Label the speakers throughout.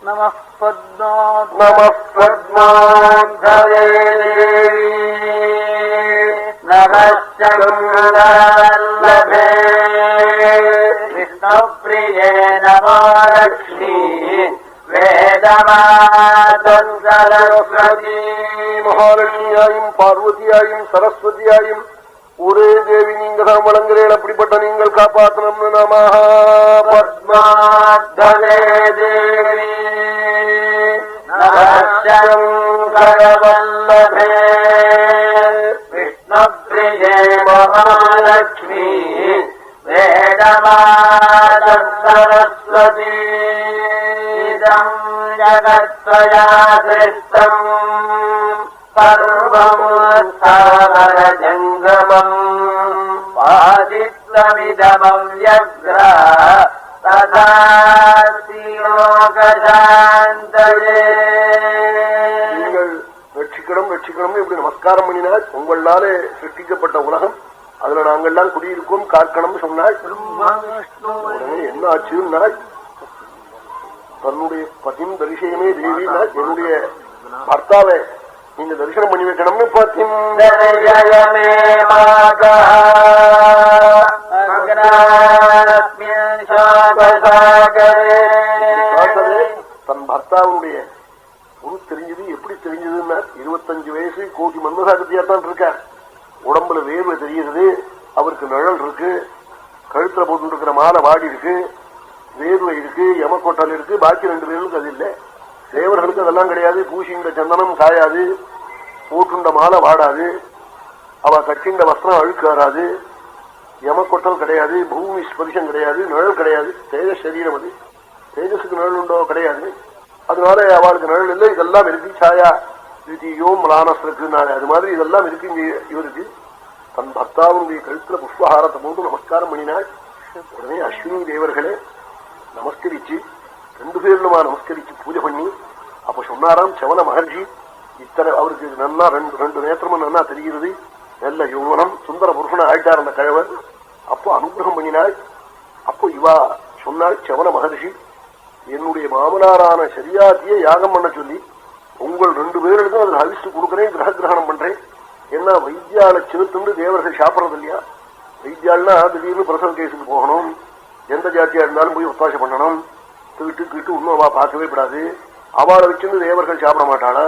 Speaker 1: நமः பத்மாத்மதே நமச்சங்கரல்லபே விஷ்ணுப்ரியே நமோ லக்ஷ்மீ வேதமாதம் சரஸ்வதி.
Speaker 2: மகாலட்சுமியாயும் பார்வதியாயும் சரஸ்வதியாயும் ஒரே தேவி நீங்க தான் வழங்குறேன். அப்படிப்பட்ட நீங்கள் காப்பாற்றணும்னு நமஹ.
Speaker 1: பத்மாத்மதே தேவி நமச்சங்கரவல்லபே விஷ்ணுப்ரியே மகாலட்சுமி வேதமாதம் சரஸ்வதி. ஜகத்வயா சிருஷ்டம் சர்வமுத்தாவர ஜங்கமம் வாதித்வமிதமவ்யக்ர ததாசியோகசாந்தயே.
Speaker 2: நீங்கள் ரட்சிக்கணும் ரட்சிக்கணும் இப்படி நமஸ்காரம் பண்ணினால் உங்களாலே சிருஷ்டிக்கப்பட்ட உலகம் அதுல நாங்கள்லாம் குடியிருக்கோம் காக்கணும் சொன்னால் என்ன ஆச்சுன்னா தன்னுடைய பதின் தரிசனமே தேவினா என்னுடைய பர்த்தாவை நீங்க தரிசனம் பண்ணி வைக்கணும்னு தன் பர்த்தாவுடைய பொருள் தெரிஞ்சது. எப்படி தெரிஞ்சதுன்னா 25 வயசு கோடி மன்மசாகத்தியாத்தான் இருக்கார். உடம்புல வேர்வை தெரிகிறது, அவருக்கு நிழல் இருக்கு, கழுத்துல போட்டு இருக்கிற மாலை வாடி இருக்கு, வேர்வை இருக்கு, யமக்கோட்டல் இருக்கு. பாக்கி 2 பேருக்கு அது இல்லை. தேவர்களுக்கு அதெல்லாம் கிடையாது. பூசிண்ட சந்தனம் காயாது, போட்டுண்ட மாலை வாடாது, அவ கட்டிண்ட வஸ்திரம் அழுக்காராது, யமக்கொட்டல் கிடையாது, பூமி ஸ்பரிசம் கிடையாது, நிழல் கிடையாது. தேஜஸ் சரீரம் அது. தேஜஸுக்கு நிழல் உண்டோ கிடையாது. அதனால அவளுக்கு நிழல் இல்லை. இதெல்லாம் இருக்கு. சாயா திதியோ மலானஸ் இருக்குன்னாலே அது மாதிரி இதெல்லாம் இருக்கு இங்க இவருக்கு. தன் பர்த்தாவுடைய கழுத்துல புஷ்பஹாரத்தை போட்டு நமஸ்காரம் பண்ணினாள். உடனே அஸ்வினி தேவர்களே நமஸ்கரிச்சு 2 பேருமா நமஸ்கரிச்சு பூஜை பண்ணி அப்ப சொன்னாராம் சவன மகர்ஷி இத்தனை அவருக்கு நன்னா 2 நேத்திரமும் நன்னா தெரிகிறது, நல்ல யௌவனம், சுந்தர புருஷன ஆயிட்டார் அந்த கழவர். அப்போ அனுகிரகம் பண்ணினாள். அப்போ இவா சொன்னாள் சவன மகர்ஷி என்னுடைய மாமனாரான சரியாத்தியை யாகம் பண்ண சொல்லி உங்கள் 2 பேருக்கும் அதில் ஹவிச்சு கொடுக்குறேன், கிரககிரகணம் பண்றேன். ஏன்னா வைத்தியால செலுத்துண்டு தேவர்கள் சாப்பிட்றது இல்லையா. வைத்தியால்னா திடீர்னு பிரசவ கேஸுக்கு போகணும், எந்த ஜாத்தியா இருந்தாலும் போய் ஒத்தாசை பண்ணணும், கிட்டு இன்னும் அவா பார்க்கவே கூடாது. அவளை வச்சுன்னு தேவர்கள் சாப்பிட மாட்டாளா.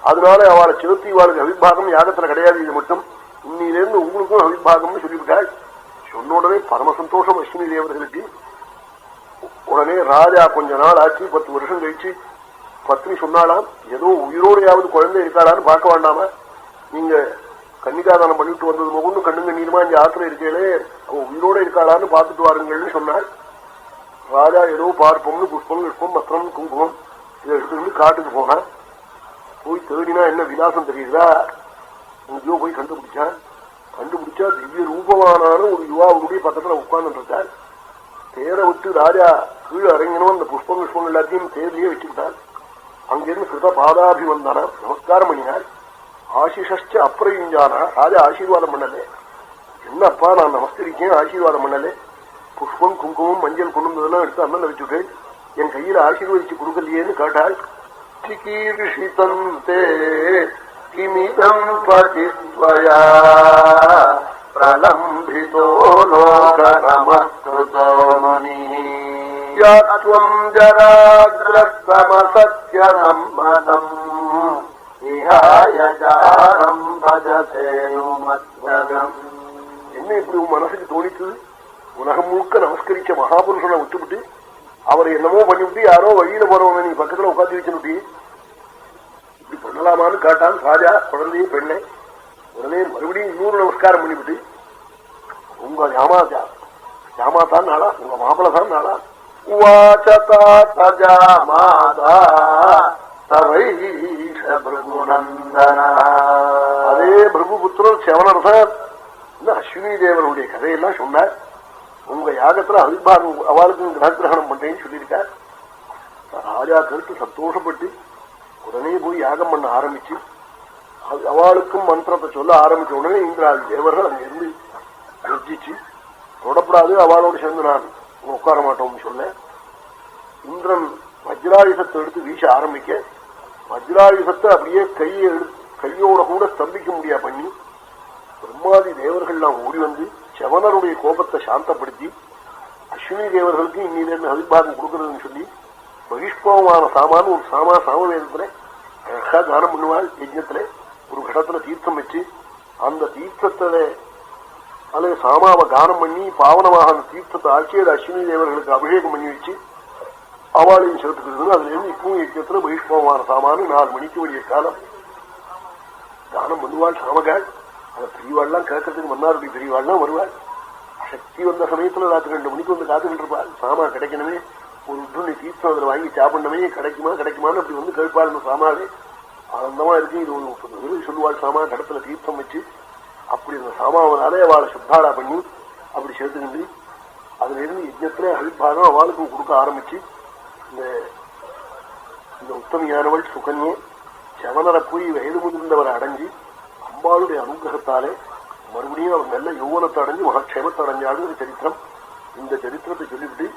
Speaker 2: அதனால அவளை செலுத்தி இவாளுக்கு அவிபாகம் யாகத்துல கிடையாது. இது மட்டும் இன்னிலிருந்து உங்களுக்கும் அவிபாகம்னு சொல்லிவிட்டாள். சொன்ன உடனே பரம சந்தோஷம் அஸ்வினி தேவர்களுக்கு. உடனே ராஜா கொஞ்ச நாள் ஆச்சு, 10 வருஷம் கழிச்சு பத்னி சொன்னாலாம் ஏதோ உயிரோடையாவது குழந்தை இருக்காளான்னு பார்க்க வேண்டாமா, நீங்க கன்னிகாதானம் பண்ணிட்டு வந்தது முகன்னு கண்ணுங்க நீருமா இங்க ஆத்திரம் இருக்கே அவன் உயிரோட இருக்காளான்னு பார்த்துட்டு வாருங்கள்னு சொன்னாள். ராஜா ஏதோ பார்ப்போம்னு புஷ்பம் புஷ்பம் வஸ்திரம் குங்குமம் இதை எடுத்துக்கிட்டு காட்டுக்கு போனா. போய் தேடினா என்ன விலாசம் தெரியுதா, எங்கேயோ போய் கண்டுபிடிச்சா திவ்ய ரூபமானான ஒரு யுவாவுடைய பக்கத்துல உட்கார்ந்து இருக்கார். தேரை விட்டு ராஜா கீழே இறங்கணும். அந்த புஷ்பம் புஷ்பம் எல்லாத்தையும் தேர்லயே வச்சுக்கிட்டார். அங்கிருந்து கிருத பாதாபிவந்தானா நமஸ்காரம் பண்ணினார். ஆசிஷஸ்ட அப்பிரயுஞ்சானா ராஜா ஆசீர்வாதம் பண்ணலே. என்னப்பா நான் நமஸ்கரிக்கேன் ஆசீர்வாதம் பண்ணலே, புஷ்பம் குங்குமம் மஞ்சள் கொண்டுதெல்லாம் எடுத்து அண்ணன் வச்சுட்டேன், என் கையில ஆசீர்வதிச்சு கொடுக்கலையேன்னு கேட்டாள். சிகீர்ஷிதந்தே கிமிதம் பதித்வயா பிரலம்பிதோ லோகநமஸ்கிருதோ முனித்வம் ஜராக்ரஸ்தமசத்யசம்மதம் இஹாயஜாரம் பஜசேனுமத்வகம். என்ன இப்படி உன் மனசுக்கு தோணித்து உலகம் முழுக்க நமஸ்கரிச்ச மகாபுருஷனை விட்டுவிட்டு அவரை என்னமோ பண்ணிவிட்டு யாரோ வழியில போறவன நீ பக்கத்துல உட்காந்து வச்சுனுட்டி இப்படி பண்ணலாமான்னு கேட்டான் ராஜா குழந்தைய பெண்ணை. உடனே மறுபடியும் இன்னொரு நமஸ்காரம் பண்ணிவிட்டு உங்க ஜாமாதான் நாளா, உங்க மாப்பிள்ள தான் நாளா. அதே பிரபுபுத்திரர் செவனர் சார் இந்த அஸ்வினி தேவனுடைய கதையெல்லாம் சொன்னார். உங்க யாகத்துல அவிபாகம் அவளுக்கும் கிரககிரகணம் பண்றேன்னு சொல்லியிருக்கார். ராஜா கேட்டு சந்தோஷப்பட்டு உடனே போய் யாகம் பண்ண ஆரம்பிச்சு அவளுக்கும் மந்திரத்தை சொல்ல ஆரம்பிச்ச உடனே இந்திராதி தேவர்கள் அங்கிருந்து கர்ஜிச்சு தொடப்படாது அவளோடு சேர்ந்து நான் உட்கார மாட்டோம்னு சொல்ல இந்திரன் வஜ்ராயுதத்தை எடுத்து வீச ஆரம்பிக்க வஜ்ராயுதத்தை அப்படியே கையோட கூட ஸ்தம்பிக்க முடியா பண்ணி பிரம்மாதி தேவர்கள்லாம் ஓடி வந்து செவனருடைய கோபத்தை சாந்தப்படுத்தி அஸ்வினி தேவர்களுக்கு இன்னிலிருந்து அபிபாகம் கொடுக்கறதுன்னு சொல்லி பகிஷ்பவமான சாமான் ஒரு சாமவேதத்துல அழகா தானம் பண்ணுவாள். யஜ்ஞத்துல ஒரு கடத்துல தீர்த்தம் வச்சு அந்த தீர்த்தத்துல அல்லது சாமாவை கானம் பண்ணி பாவனமாக அந்த தீர்த்தத்தை ஆட்சி அது அஸ்வினி தேவர்களுக்கு அபிஷேகம் பண்ணி வச்சு அவளையும் சேர்த்துக்கிறது. அதுல இருந்து இப்பவும் யஜ்ஞத்துல பகிஷ்பவமான சாமானு 4 மணிக்கு வழிய காலம் தானம் பண்ணுவாள். சாமகாள் அதை பெரியவாள்லாம் கேட்கறதுக்கு மன்னாருடைய பெரியவாள்லாம் வருவாள். சக்தி வந்த சமயத்துல ராத்திரி 2 மணிக்கு வந்து காத்துக்கிட்டு இருப்பாள். சாமா கிடைக்கணுமே, ஒரு துணி தீர்த்தம் அதில் வாங்கி சாப்பிடணுமே, கிடைக்குமான்னு அப்படி வந்து கேட்பாள். சாமாவே ஆனந்தமா இருக்கு. இது ஒரு 30 சொல்லுவாள். சாமா கடத்துல தீர்த்தம் வச்சு அப்படி அந்த சாமாவனாலே அவளை சுத்தாடா பண்ணி அப்படி சேர்த்துக்கிண்டு அதுல இருந்து யஜ்ஞத்துல அபிபாகம் அவளுக்கும் கொடுக்க ஆரம்பிச்சு இந்த உத்தமியானவள் சுகன்யே செவனரை போய் வயது முதிர்ந்தவரை அடைஞ்சு அம்பாளுடைய அனுகிரகத்தாலே மறுபடியும் அவர் நல்ல யௌவனத்தை அடைஞ்சு மகாட்சேமத்தை அடைஞ்சாளுங்கிற சரித்திரம். இந்த சரித்திரத்தை சொல்லிவிட்டு